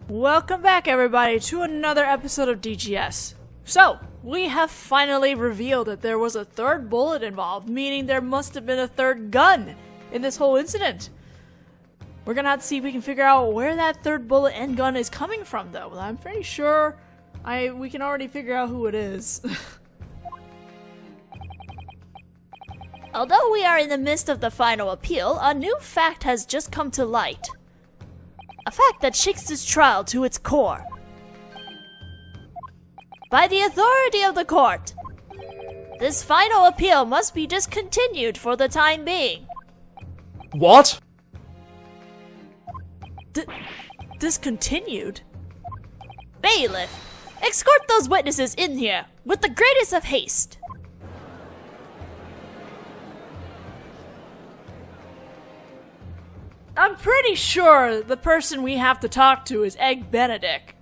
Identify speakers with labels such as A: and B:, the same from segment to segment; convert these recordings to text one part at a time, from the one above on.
A: Welcome back, everybody, to another episode of DGS. So, we have finally revealed that there was a third bullet involved, meaning there must have been a third gun in this whole incident. We're gonna have to see if we can figure out where that third bullet and gun is coming from, though. I'm pretty sure we can already figure out who it is.
B: Although we are in the midst of the final appeal, a new fact has just come to light. A fact that shakes this trial to its core. By the authority of the court, this final appeal must be discontinued for the time being.
C: What?
A: Discontinued?
B: Bailiff, escort those witnesses in here with the greatest of haste.
A: I'm pretty sure the person we have to talk to is Egg Benedict.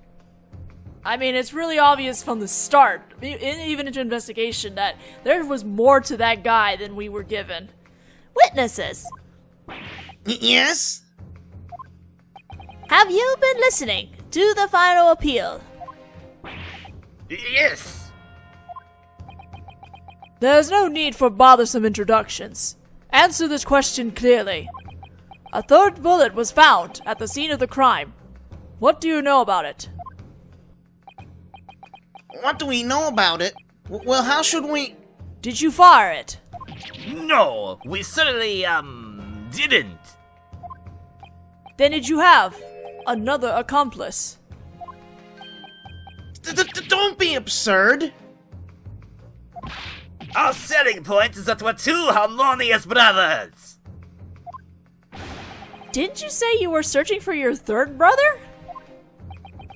A: I mean, it's really obvious from the start, even into investigation, that there was more to that guy than we were given.
B: Witnesses,
D: Yes?
B: have you been listening to the final appeal?
D: Yes.
A: There's no need for bothersome introductions. Answer this question clearly. A third bullet was found at the scene of the crime. What do you know about it?
D: What do we know about it? Well, how should we...
A: Did you fire it?
E: No, we certainly, didn't.
A: Then did you have another accomplice?
D: Don't be absurd!
E: Our selling point is that we're two harmonious brothers.
A: Didn't you say you were searching for your third brother?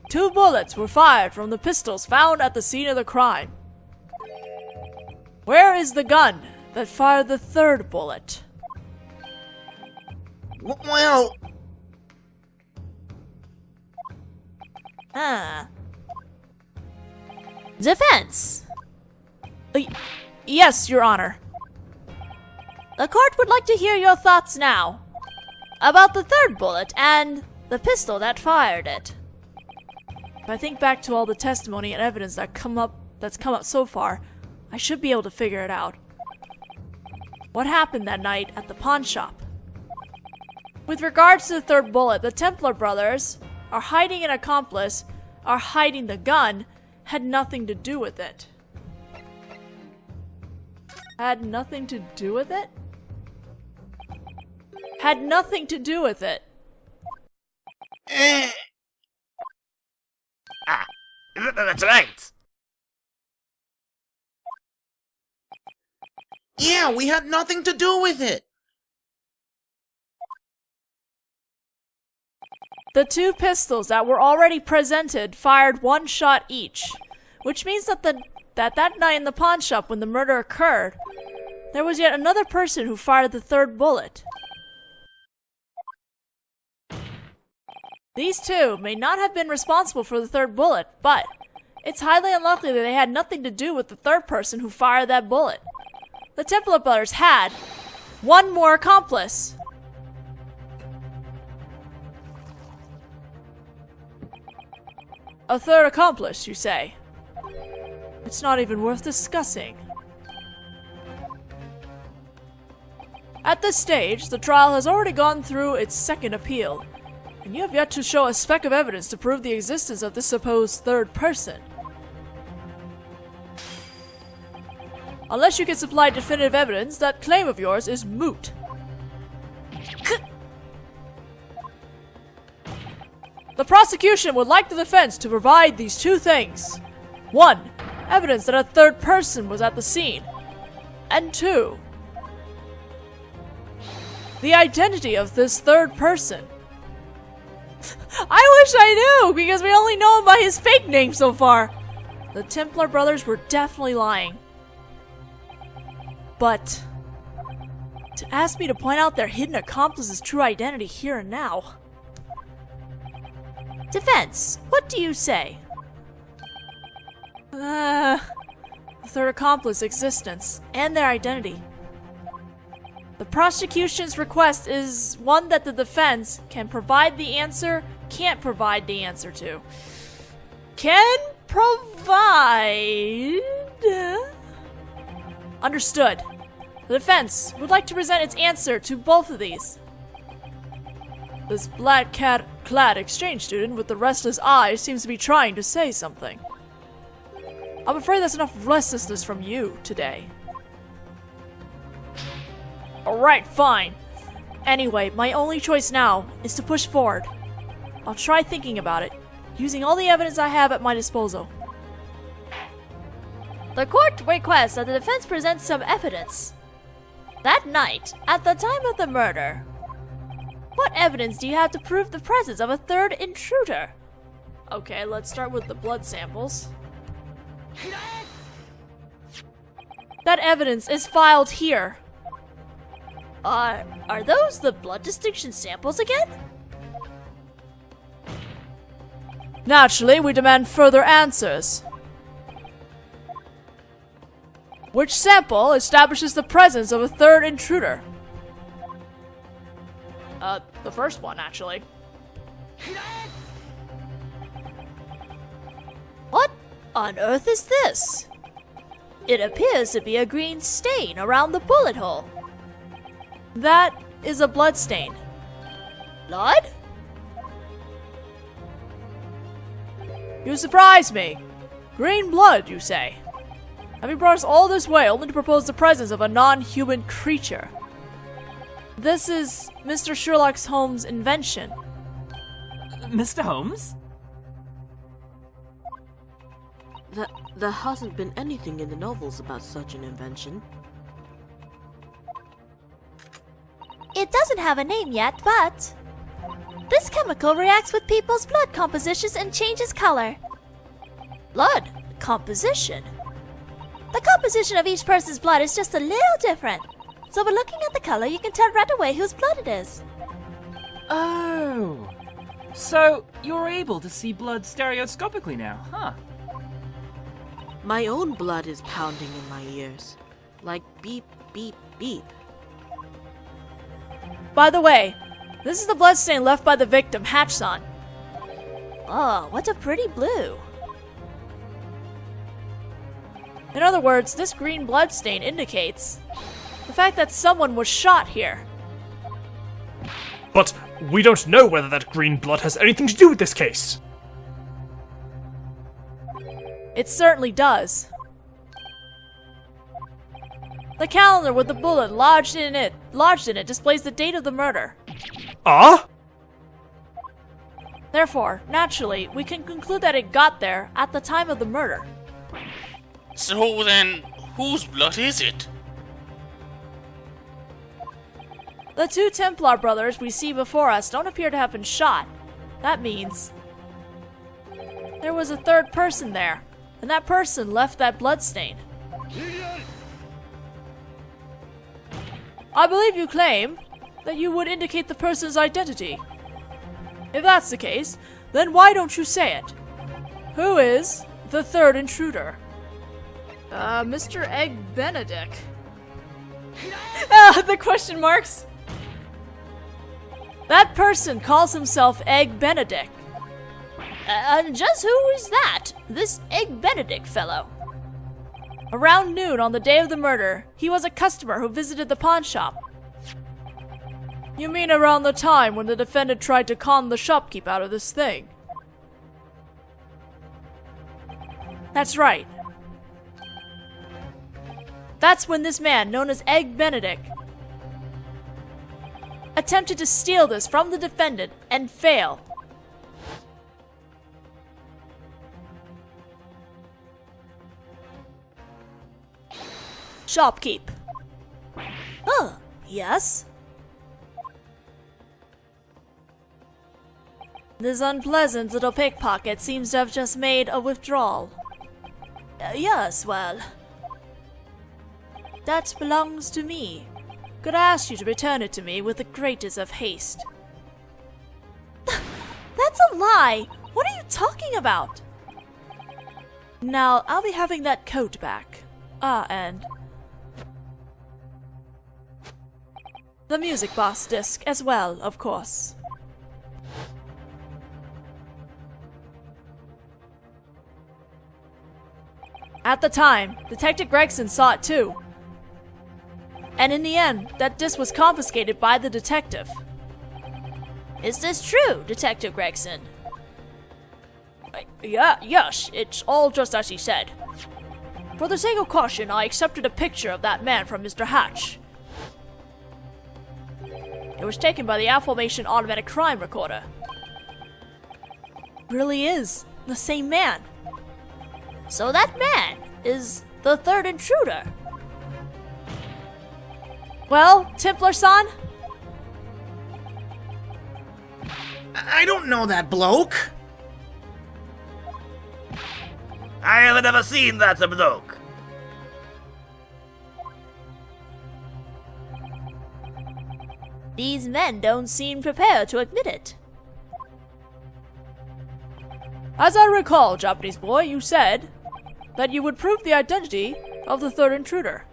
A: 2 bullets were fired from the pistols found at the scene of the crime. Where is the gun that fired the third bullet?
D: Well...
B: Defense,
A: Yes, Your Honor.
B: the court would like to hear your thoughts now about the third bullet and the pistol that fired it.
A: If I think back to all the testimony and evidence that's come up so far, I should be able to figure it out. What happened that night at the pawn shop? With regards to the third bullet, the Templar brothers are hiding an accomplice, are hiding the gun, had nothing to do with it. Had nothing to do with it? Had nothing to do with it.
E: That's right.
D: Yeah, we had nothing to do with it!
A: The 2 pistols that were already presented fired 1 shot each, which means that that night in the pawn shop when the murder occurred, there was yet another person who fired the third bullet. These 2 may not have been responsible for the third bullet, but it's highly unlikely that they had nothing to do with the third person who fired that bullet. The Templar brothers had 1 more accomplice. A third accomplice, you say? It's not even worth discussing. At this stage, the trial has already gone through its second appeal, and you have yet to show a speck of evidence to prove the existence of this supposed third person. Unless you can supply definitive evidence, that claim of yours is moot. The prosecution would like the defense to provide these 2 things. 1. Evidence that a third person was at the scene. And 2. The identity of this third person. I wish I knew, because we only know him by his fake name so far. The Templar brothers were definitely lying. But to ask me to point out their hidden accomplice's true identity here and now.
B: Defense, what do you say?
A: The third accomplice's existence and their identity. The prosecution's request is one that the defense can provide the answer, can't provide the answer to. Can provide... Understood. The defense would like to present its answer to both of these. This black-clad exchange student with the restless eyes seems to be trying to say something. I'm afraid that's enough restlessness from you today. Alright, fine. Anyway, my only choice now is to push forward. I'll try thinking about it, using all the evidence I have at my disposal.
B: The court requests that the defense present some evidence. That night, at the time of the murder, what evidence do you have to prove the presence of a third intruder?
A: Okay, let's start with the blood samples. That evidence is filed here.
B: Are those the blood distinction samples again?
A: Naturally, we demand further answers. Which sample establishes the presence of a third intruder? The first one, actually.
B: What on earth is this? It appears to be a green stain around the bullet hole.
A: That is a blood stain.
B: Blood?
A: You surprise me. Green blood, you say? Have you brought us all this way only to propose the presence of a non-human creature? This is Mr. Sherlock Holmes' invention.
F: Mr. Holmes?
G: There hasn't been anything in the novels about such an invention.
B: It doesn't have a name yet, but this chemical reacts with people's blood compositions and changes color. Blood composition? The composition of each person's blood is just a little different. So by looking at the color, you can tell right away whose blood it is.
F: Oh. So, you're able to see blood stereoscopically now, huh?
G: My own blood is pounding in my ears. Like beep, beep, beep.
A: By the way, this is the bloodstain left by the victim, Hatchson.
B: Oh, what a pretty blue.
A: In other words, this green bloodstain indicates the fact that someone was shot here.
C: But we don't know whether that green blood has anything to do with this case.
A: It certainly does. The calendar with the bullet lodged in it displays the date of the murder.
C: Ah?
A: Therefore, naturally, we can conclude that it got there at the time of the murder.
H: So then, whose blood is it?
A: The two Templar brothers we see before us don't appear to have been shot. That means there was a third person there, and that person left that bloodstain. I believe you claim that you would indicate the person's identity. If that's the case, then why don't you say it? Who is the third intruder? Mr. Egg Benedict. The question marks. That person calls himself Egg Benedict.
B: Just who is that? This Egg Benedict fellow?
A: Around noon on the day of the murder, he was a customer who visited the pawn shop. You mean around the time when the defendant tried to con the shopkeep out of this thing? That's right. That's when this man, known as Egg Benedict, attempted to steal this from the defendant and fail. Shopkeep.
B: Oh, yes?
A: This unpleasant little pickpocket seems to have just made a withdrawal.
B: Yes, well...
A: That belongs to me. Could I ask you to return it to me with the greatest of haste?
B: That's a lie! What are you talking about?
A: Now, I'll be having that coat back. And... The music box disc as well, of course. At the time, Detective Gregson saw it too. And in the end, that disc was confiscated by the detective.
B: Is this true, Detective Gregson?
A: Yes, it's all just as he said. For the sake of caution, I accepted a picture of that man from Mr. Hatch. It was taken by the aforementioned automatic crime recorder. Really is the same man.
B: So that man is the third intruder.
A: Well, Templar-san?
D: I don't know that bloke.
E: I have never seen that bloke.
B: These men don't seem prepared to admit it.
A: As I recall, Japanese boy, you said that you would prove the identity of the third intruder.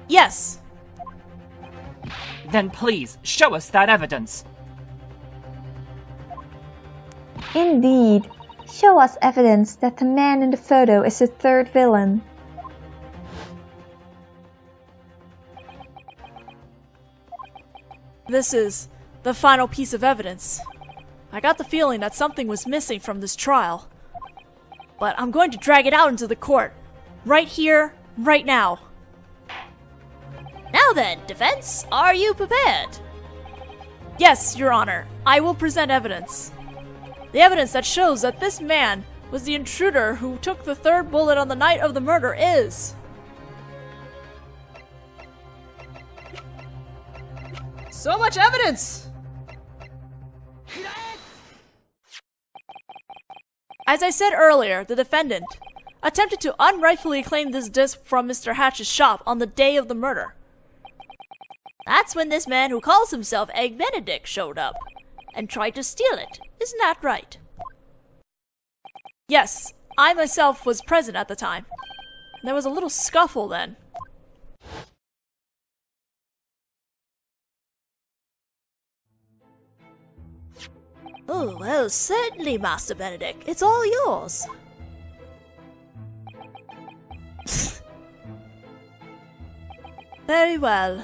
A: Yes.
F: Then please, show us that evidence.
I: Indeed. Show us evidence that the man in the photo is the third villain.
A: This is the final piece of evidence. I got the feeling that something was missing from this trial. But I'm going to drag it out into the court. Right here, right now.
B: Now then, defense, are you prepared?
A: Yes, Your Honor. I will present evidence. The evidence that shows that this man was the intruder who took the third bullet on the night of the murder is... So much evidence! As I said earlier, the defendant attempted to unrightfully claim this disc from Mr. Hatch's shop on the day of the murder.
B: That's when this man who calls himself Egg Benedict showed up and tried to steal it. Isn't that right?
A: Yes, I myself was present at the time. There was a little scuffle then.
B: Oh, well, certainly, Master Benedict. It's all yours.
A: Very well.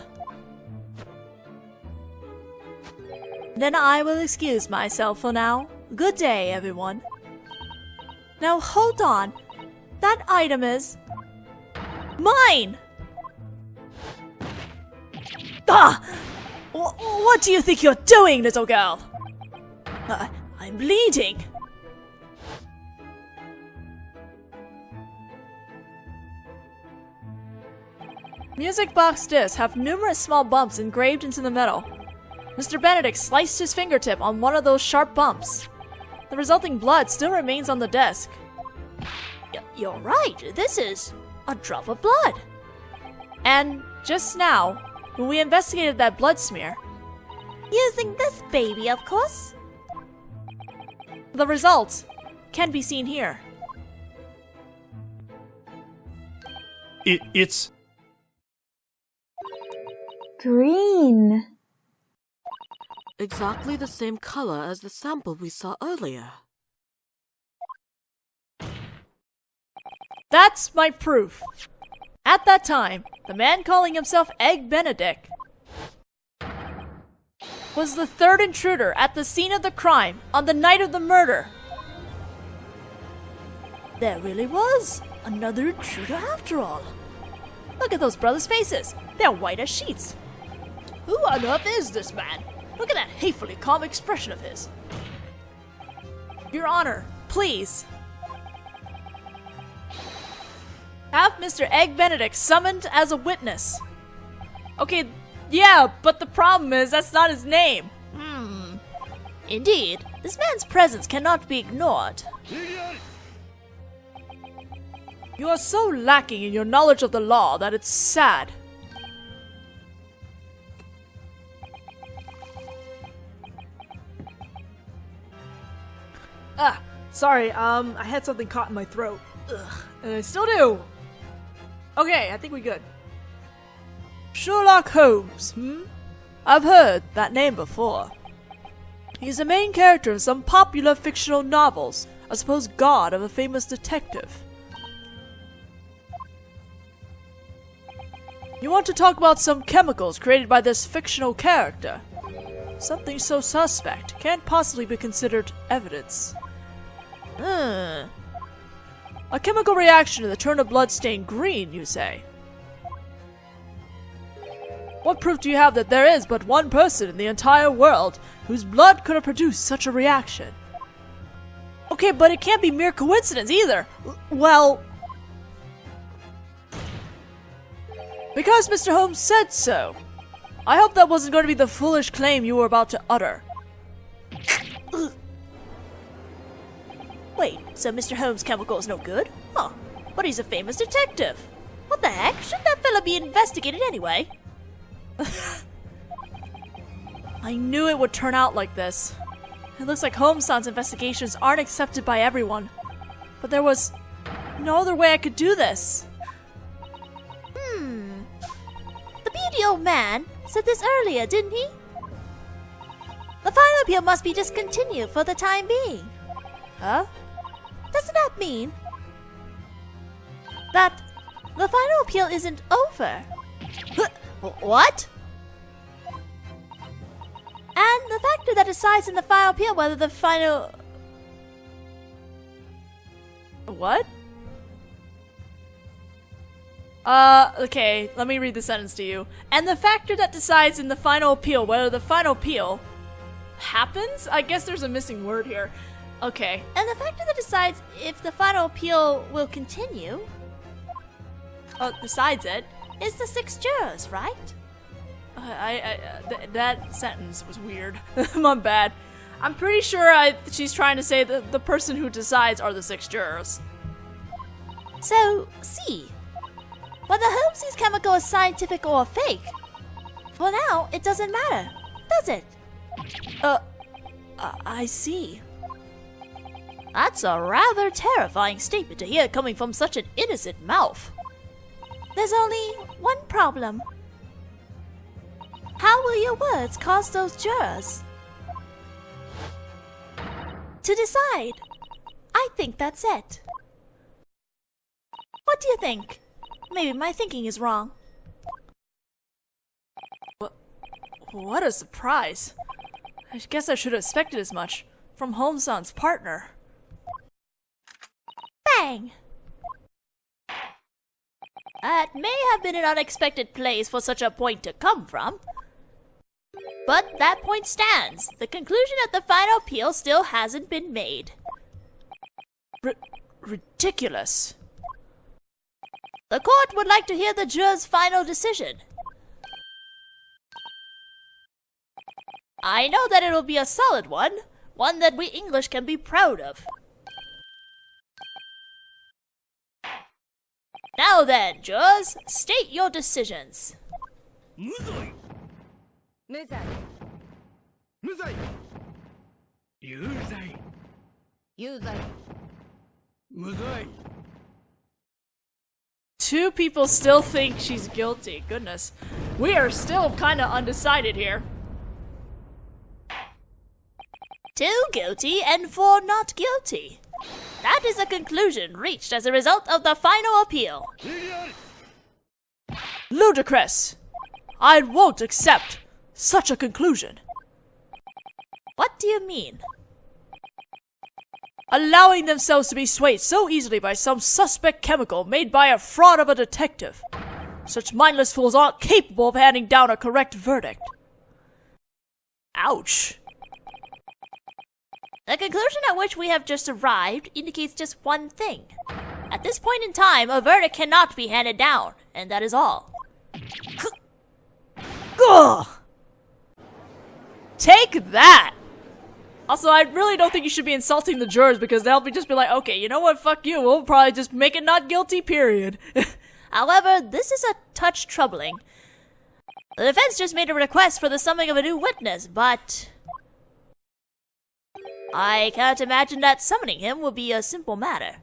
A: Then I will excuse myself for now. Good day, everyone. Now hold on. That item is... mine! Ah! What do you think you're doing, little girl? I'm bleeding. Music box discs have numerous small bumps engraved into the metal. Mr. Benedict sliced his fingertip on one of those sharp bumps. The resulting blood still remains on the desk.
B: You're right. This is a drop of blood.
A: And just now, when we investigated that blood smear,
B: Using this baby, of course.
A: the results can be seen here.
C: It's...
I: Green.
G: Exactly the same color as the sample we saw earlier.
A: That's my proof. At that time, the man calling himself Egg Benedict was the third intruder at the scene of the crime on the night of the murder.
B: There really was another intruder after all.
A: Look at those brothers' faces. They're white as sheets. Who on earth is this man? Look at that hatefully calm expression of his. Your Honor, please. Have Mr. Egg Benedict summoned as a witness. Okay, yeah, but the problem is that's not his name.
B: Indeed, this man's presence cannot be ignored.
A: You are so lacking in your knowledge of the law that it's sad. Sorry, I had something caught in my throat. And I still do. Okay, I think we're good. Sherlock Holmes, I've heard that name before. He's the main character in some popular fictional novels, a supposed god of a famous detective. You want to talk about some chemicals created by this fictional character? Something so suspect can't possibly be considered evidence. A chemical reaction to turn a bloodstain green, you say? What proof do you have that there is but one person in the entire world whose blood could have produced such a reaction? Okay, but it can't be mere coincidence either. Well... because Mr. Holmes said so. I hope that wasn't going to be the foolish claim you were about to utter.
B: Wait, so Mr. Holmes' chemical is no good? Huh. But he's a famous detective. What the heck? Shouldn't that fella be investigated anyway?
A: I knew it would turn out like this. It looks like Holmes-san's investigations aren't accepted by everyone. But there was no other way I could do this.
B: The beauty old man said this earlier, didn't he? The final appeal must be discontinued for the time being.
A: Huh?
B: Doesn't that mean that the final appeal isn't over? What? And the factor that decides in the final appeal whether the final...
A: What? Okay, let me read the sentence to you. And the factor that decides in the final appeal whether the final appeal happens? I guess there's a missing word here. Okay.
B: And the factor that decides if the final appeal will continue...
A: decides it.
B: is the 6 jurors, right?
A: That sentence was weird. My bad. I'm pretty sure she's trying to say that the person who decides are the 6 jurors.
B: So, C. Whether Holmes' chemical is scientific or fake, for now, it doesn't matter, does it?
A: I see.
B: That's a rather terrifying statement to hear coming from such an innocent mouth. There's only one problem. How will your words cause those jurors to decide? I think that's it. What do you think? Maybe my thinking is wrong.
A: What a surprise. I guess I should have expected as much from Holmes-san's partner.
B: Bang! That may have been an unexpected place for such a point to come from. But that point stands. The conclusion of the final appeal still hasn't been made.
A: Ridiculous.
B: The court would like to hear the jurors' final decision. I know that it'll be a solid one that we English can be proud of. Now then, jurors, state your decisions.
A: Two people still think she's guilty. Goodness. We are still kinda undecided here.
B: 2 guilty and 4 not guilty. That is a conclusion reached as a result of the final appeal.
A: Ludicrous! I won't accept such a conclusion.
B: What do you mean?
A: Allowing themselves to be swayed so easily by some suspect chemical made by a fraud of a detective. Such mindless fools aren't capable of handing down a correct verdict. Ouch.
B: The conclusion at which we have just arrived indicates just one thing. At this point in time, a verdict cannot be handed down, and that is all.
A: Ugh. Take that! Also, I really don't think you should be insulting the jurors because they'll just be like, okay, you know what, fuck you, we'll probably just make it not guilty, period.
B: However, this is a touch troubling. The defense just made a request for the summoning of a new witness, but I can't imagine that summoning him will be a simple matter.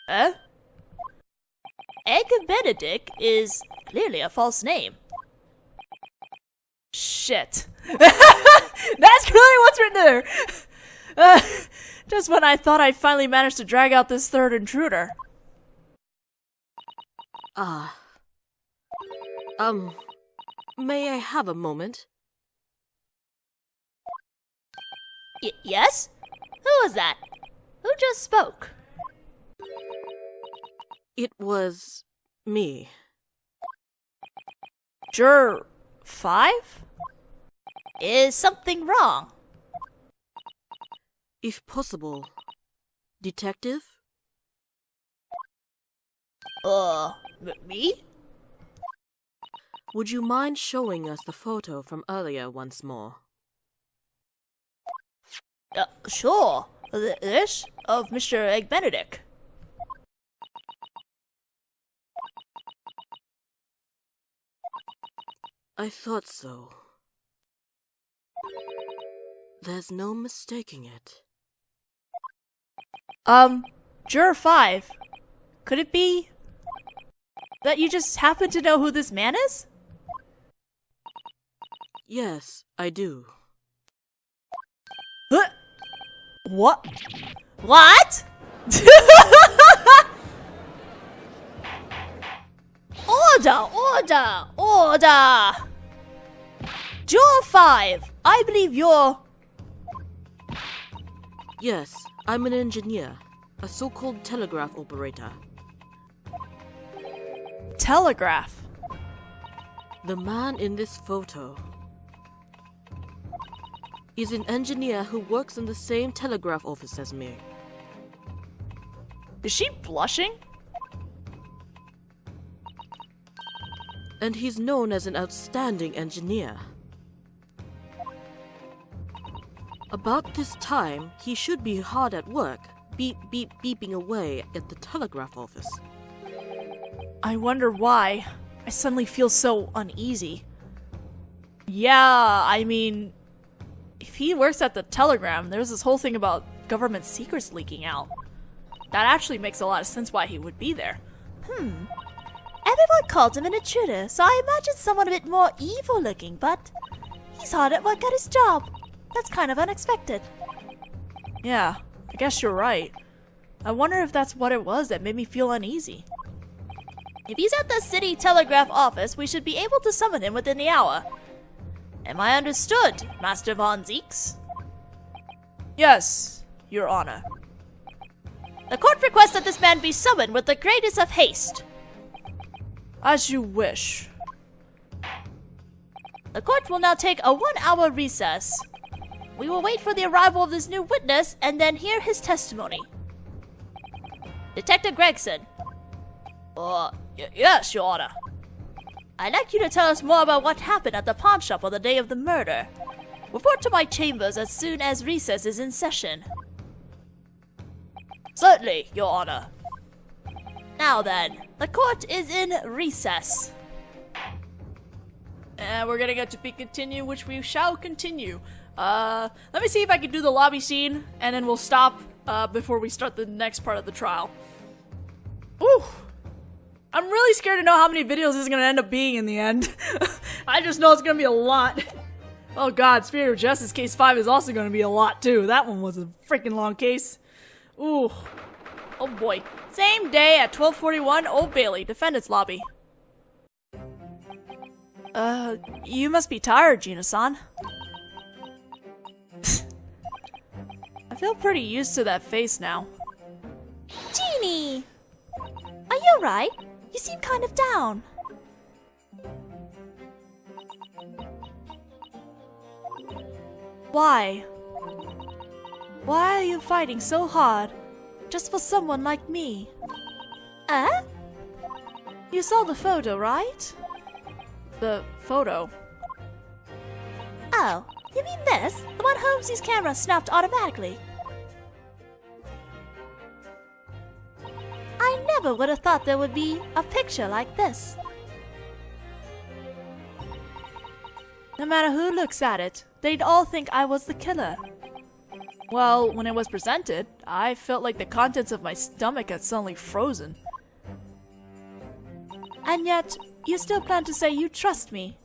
B: Egg Benedict is clearly a false name.
A: Shit. That's clearly what's written there! Just when I thought I'd finally managed to drag out this third intruder.
G: May I have a moment?
B: Yes? Who was that? Who just spoke?
G: It was me.
A: Juror 5?
B: Is something wrong?
G: If possible, detective?
B: Me?
G: Would you mind showing us the photo from earlier once more?
B: Sure. This of Mr. Egg Benedict.
G: I thought so. There's no mistaking it.
A: Juror 5. Could it be that you just happen to know who this man is?
G: Yes, I do.
A: Huh? What?
B: What? Order! Juror 5, I believe you're...
G: Yes, I'm an engineer, a so-called telegraph operator.
A: Telegraph.
G: The man in this photo is an engineer who works in the same telegraph office as me.
A: Is she blushing?
G: And he's known as an outstanding engineer. About this time, he should be hard at work, beeping away at the telegraph office.
A: I wonder why. I suddenly feel so uneasy. Yeah, I mean, if he works at the Telegram, there's this whole thing about government secrets leaking out. That actually makes a lot of sense why he would be there.
B: Everyone called him an intruder, so I imagine someone a bit more evil looking, but he's hard at work at his job. That's kind of unexpected.
A: Yeah, I guess you're right. I wonder if that's what it was that made me feel uneasy.
B: If he's at the city telegraph office, we should be able to summon him within the hour. Am I understood, Master Von Zeeks?
A: Yes, Your Honor.
B: The court requests that this man be summoned with the greatest of haste.
A: As you wish.
B: The court will now take a 1-hour recess. We will wait for the arrival of this new witness and then hear his testimony. Detective Gregson.
A: Yes, Your Honor.
B: I'd like you to tell us more about what happened at the pawn shop on the day of the murder. Report to my chambers as soon as recess is in session.
A: Certainly, Your Honor.
B: Now then, the court is in recess.
A: And we're gonna get to be continue, which we shall continue. Let me see if I can do the lobby scene, and then we'll stop before we start the next part of the trial. Ooh! I'm really scared to know how many videos this is gonna end up being in the end. I just know it's gonna be a lot. Oh god, Spirit of Justice Case 5 is also gonna be a lot too. That one was a freaking long case. Ooh. Oh boy. Same day at 12:41, Old Bailey, defendant's lobby. You must be tired, Gina-san. I feel pretty used to that face now.
B: Jeannie! Are you alright? You seem kind of down.
A: Why? Why are you fighting so hard? Just for someone like me? You saw the photo, right? The photo.
B: Oh, you mean this? The one Holmesy's camera snapped automatically. I never would have thought there would be a picture like this.
A: No matter who looks at it, they'd all think I was the killer. Well, when it was presented, I felt like the contents of my stomach had suddenly frozen. And yet, you still plan to say you trust me.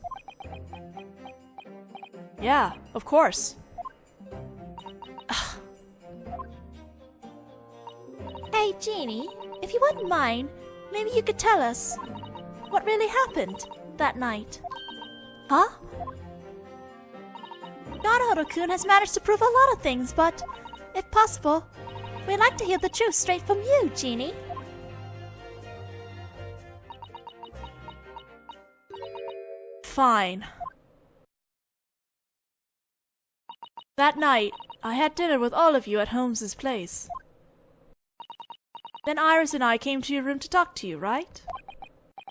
A: Yeah, of course.
B: Hey, Genie, if you wouldn't mind, maybe you could tell us what really happened that night. Huh? Naruhodō-kun has managed to prove a lot of things, but if possible, we'd like to hear the truth straight from you, Genie.
A: Fine. That night, I had dinner with all of you at Holmes's place. Then Iris and I came to your room to talk to you, right?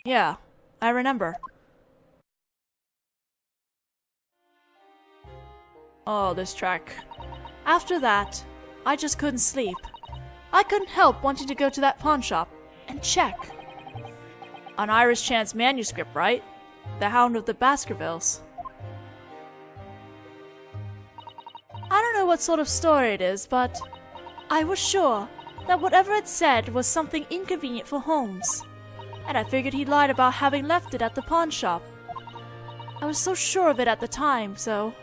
A: Yeah, I remember. Oh, this track. After that, I just couldn't sleep. I couldn't help wanting to go to that pawn shop and check. On Iris Chan's manuscript, right? The Hound of the Baskervilles. I don't know what sort of story it is, but I was sure that whatever it said was something inconvenient for Holmes, and I figured he lied about having left it at the pawn shop. I was so sure of it at the time, so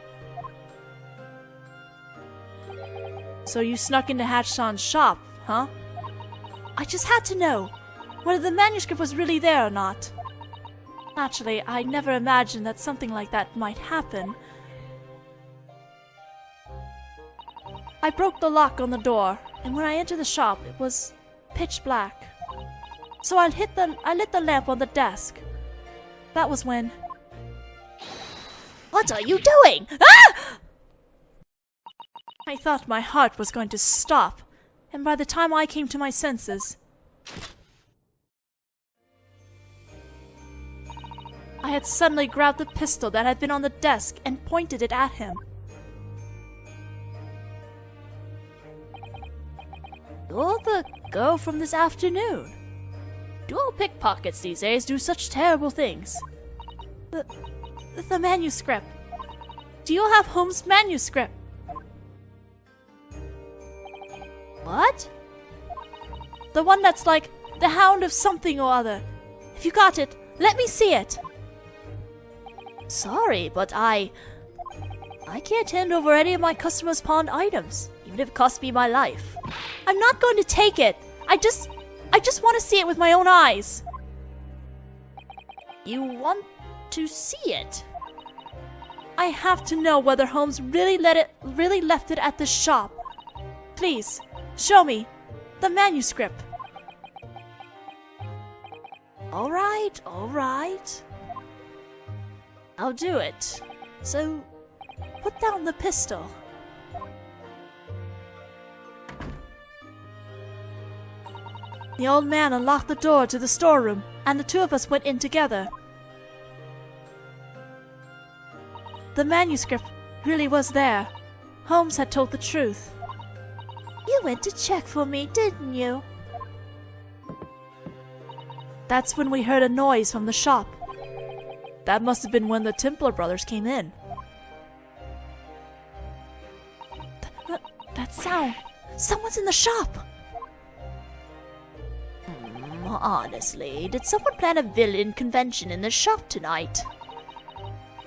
A: you snuck into Hatch-san's shop, huh? I just had to know whether the manuscript was really there or not. Naturally, I never imagined that something like that might happen. I broke the lock on the door, and when I entered the shop, it was pitch black. So I lit the lamp on the desk. That was when...
B: What are you doing? Ah!
A: I thought my heart was going to stop, and by the time I came to my senses, I had suddenly grabbed the pistol that had been on the desk and pointed it at him. You're the girl from this afternoon. Do all pickpockets these days do such terrible things? The manuscript. Do you have Holmes' manuscript? What? The one that's like the Hound of something or other. If you got it, let me see it. Sorry, but I can't hand over any of my customers' pawned items, even if it costs me my life. I'm not going to take it. I just want to see it with my own eyes. You want to see it? I have to know whether Holmes really left it at the shop. Please, show me the manuscript. All right. I'll do it. So, put down the pistol. The old man unlocked the door to the storeroom, and the two of us went in together. The manuscript really was there. Holmes had told the truth.
B: You went to check for me, didn't you?
A: That's when we heard a noise from the shop. That must have been when the Templar brothers came in. That sound! Someone's in the shop!
B: Honestly, did someone plan a villain convention in the shop tonight?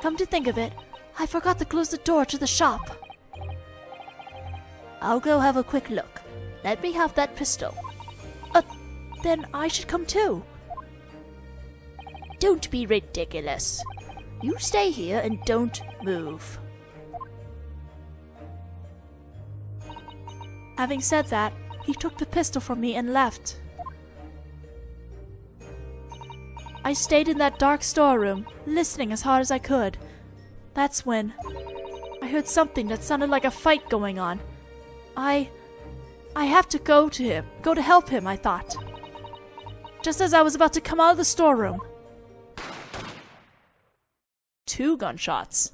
A: Come to think of it, I forgot to close the door to the shop.
B: I'll go have a quick look. Let me have that pistol.
A: Then I should come too.
B: Don't be ridiculous. You stay here and don't move.
A: Having said that, he took the pistol from me and left. I stayed in that dark storeroom, listening as hard as I could. That's when I heard something that sounded like a fight going on. I have to go to help him, I thought. Just as I was about to come out of the storeroom. 2 gunshots.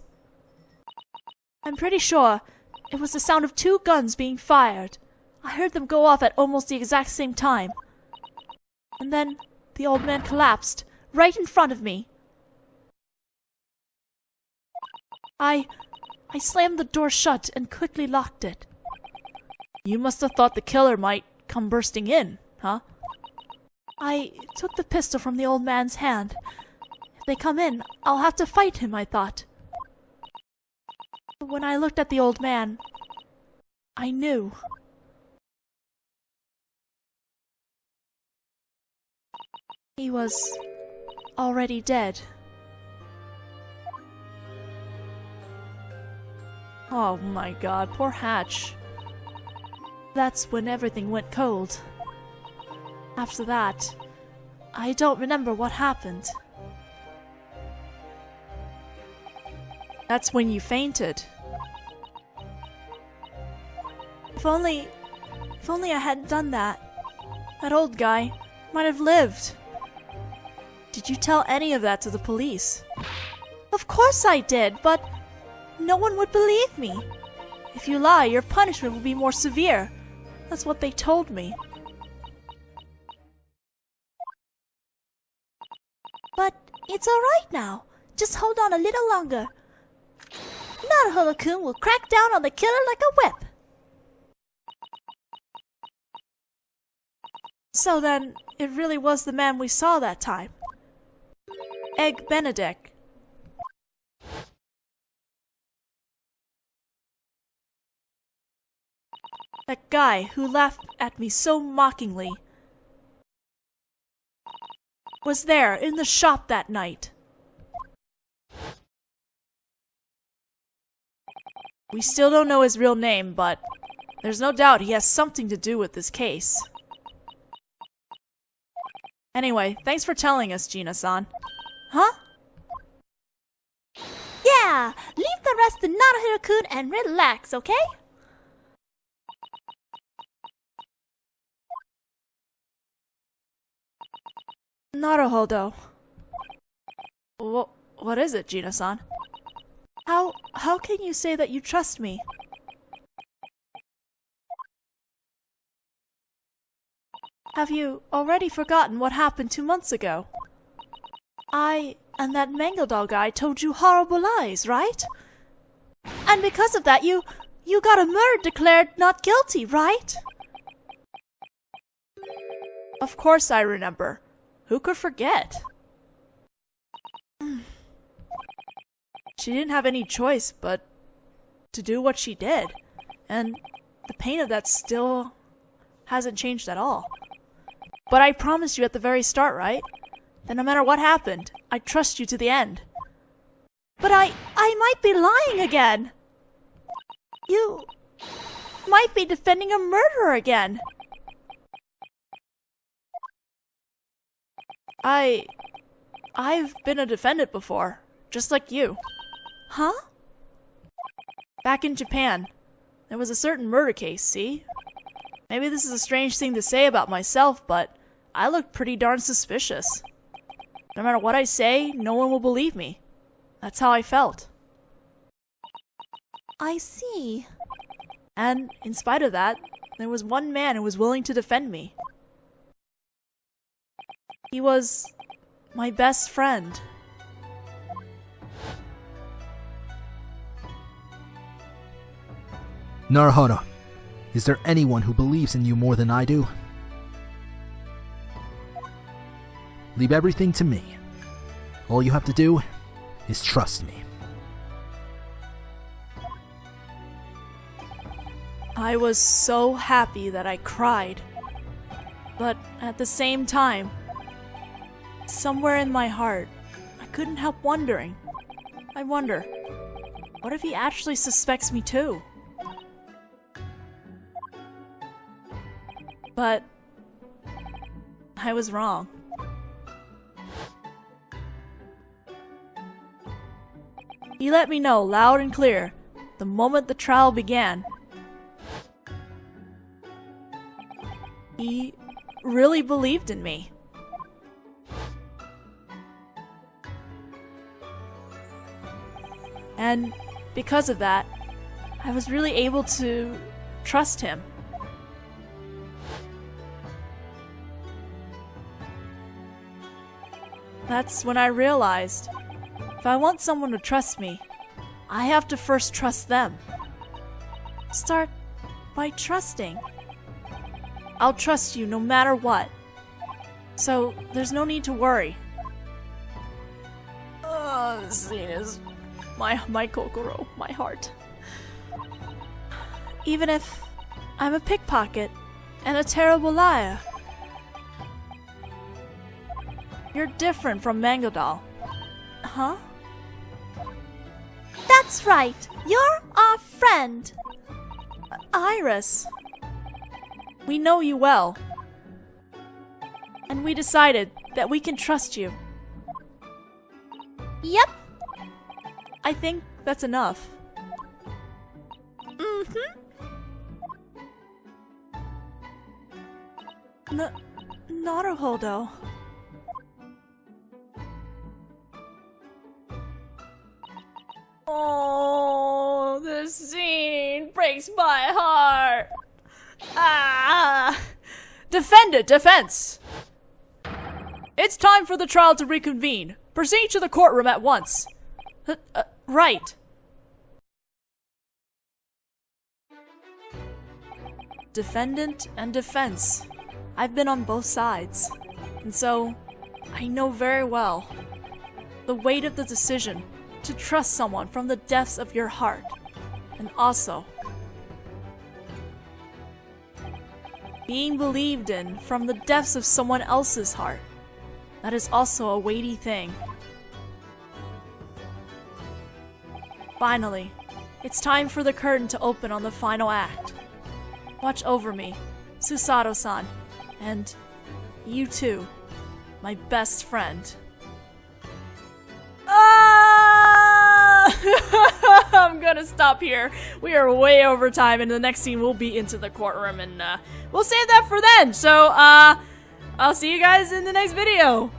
A: I'm pretty sure it was the sound of 2 guns being fired. I heard them go off at almost the exact same time. And then the old man collapsed right in front of me. I slammed the door shut and quickly locked it. You must have thought the killer might come bursting in, huh? I took the pistol from the old man's hand. If they come in, I'll have to fight him, I thought. When I looked at the old man, I knew. He was already dead. Oh my god, poor Hatch. That's when everything went cold. After that, I don't remember what happened. That's when you fainted. If only I hadn't done that, that old guy might have lived. Did you tell any of that to the police? Of course I did, but no one would believe me. If you lie, your punishment will be more severe. That's what they told me.
B: But it's alright now. Just hold on a little longer. Naruhodō-kun will crack down on the killer like a whip.
A: So then, it really was the man we saw that time. Egg Benedict. That guy who laughed at me so mockingly was there in the shop that night. We still don't know his real name, but there's no doubt he has something to do with this case. Anyway, thanks for telling us, Gina-san.
B: Huh? Yeah! Leave the rest to Naruhodō-kun and relax, okay?
A: Naruhodō. What is it, Gina-san? How can you say that you trust me? Have you already forgotten what happened 2 months ago? I and that Mango Doll guy told you horrible lies, right? And because of that, you got a murder declared not guilty, right? Of course I remember. Who could forget? She didn't have any choice but to do what she did. And the pain of that still hasn't changed at all. But I promised you at the very start, right? That no matter what happened, I'd trust you to the end.
B: But I might be lying again.
A: You might be defending a murderer again. I've been a defendant before, just like you.
B: Huh?
A: Back in Japan, there was a certain murder case, see? Maybe this is a strange thing to say about myself, but I look pretty darn suspicious. No matter what I say, no one will believe me. That's how I felt.
B: I see.
A: And in spite of that, there was one man who was willing to defend me. He was my best friend.
J: Naruhodō, is there anyone who believes in you more than I do? Leave everything to me. All you have to do is trust me.
A: I was so happy that I cried. But at the same time, somewhere in my heart, I couldn't help wondering. I wonder, what if he actually suspects me too? But I was wrong. He let me know loud and clear the moment the trial began. He really believed in me. And because of that, I was really able to trust him. That's when I realized, if I want someone to trust me, I have to first trust them. Start by trusting. I'll trust you no matter what. So there's no need to worry. Oh, this scene is my kokoro, my heart. Even if I'm a pickpocket and a terrible liar. You're different from Mango Doll. Huh?
B: That's right. You're our friend.
A: Iris. We know you well. And we decided that we can trust you.
B: Yep.
A: I think that's enough. Naruhodō. Oh, this scene breaks my heart. Ah! Defense! It's time for the trial to reconvene. Proceed to the courtroom at once. Right. Defendant and defense. I've been on both sides, and so I know very well the weight of the decision to trust someone from the depths of your heart, and also being believed in from the depths of someone else's heart. That is also a weighty thing. Finally, it's time for the curtain to open on the final act. Watch over me, Susato-san, and you too, my best friend. I'm gonna stop here. We are way over time, and the next scene will be into the courtroom, and we'll save that for then. So, I'll see you guys in the next video.